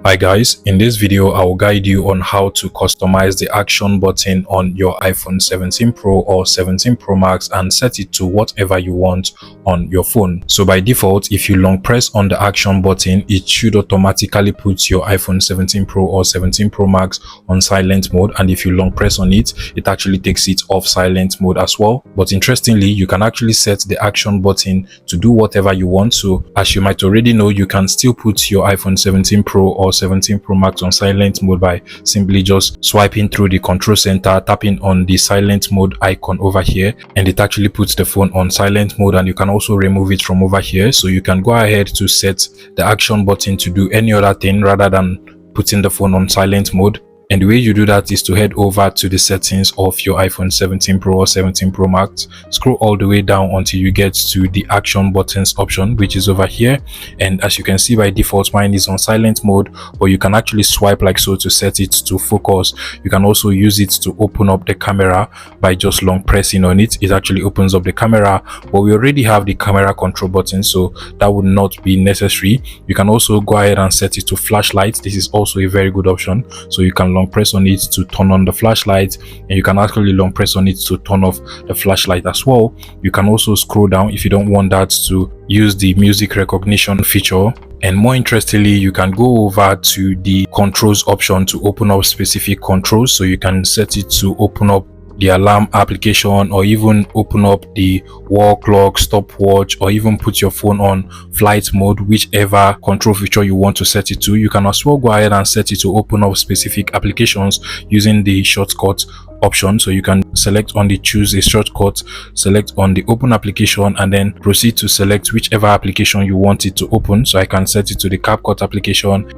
Hi guys, in this video I will guide you on how to customize the action button on your iPhone 17 Pro or 17 Pro Max and set it to whatever you want on your phone. So by default, if you long press on the action button, it should automatically put your iPhone 17 Pro or 17 Pro Max on silent mode, and if you long press on it, it actually takes it off silent mode as well. But interestingly, you can actually set the action button to do whatever you want. So as you might already know, you can still put your iPhone 17 Pro or 17 Pro Max on silent mode by simply just swiping through the control center, tapping on the silent mode icon over here, and it actually puts the phone on silent mode. And you can also remove it from over here, so you can go ahead to set the action button to do any other thing rather than putting the phone on silent mode. And the way you do that is to head over to the settings of your iPhone 17 Pro or 17 Pro Max, scroll all the way down until you get to the action buttons option, which is over here. And as you can see, by default mine is on silent mode, but you can actually swipe like so to set it to focus. You can also use it to open up the camera by just long pressing on it. It actually opens up the camera, but we already have the camera control button, so that would not be necessary. You can also go ahead and set it to flashlight. This is also a very good option, so you can long press on it to turn on the flashlight, and you can actually long press on it to turn off the flashlight as well. You can also scroll down if you don't want that to use the music recognition feature. And more interestingly, you can go over to the controls option to open up specific controls. So you can set it to open up the alarm application, or even open up the wall clock, stopwatch, or even put your phone on flight mode, whichever control feature you want to set it to. You can as well go ahead and set it to open up specific applications using the shortcut option. So you can select on the choose a shortcut, select on the open application, and then proceed to select whichever application you want it to open. So I can set it to the CapCut application.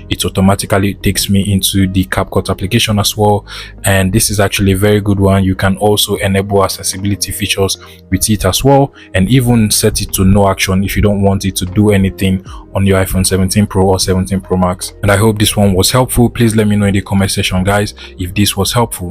It automatically takes me into the CapCut application as well, and this is actually a very good one. You can also enable accessibility features with it as well, and even set it to no action if you don't want it to do anything on your iPhone 17 Pro or 17 Pro Max. And I hope this one was helpful. Please let me know in the comment section, guys, if this was helpful.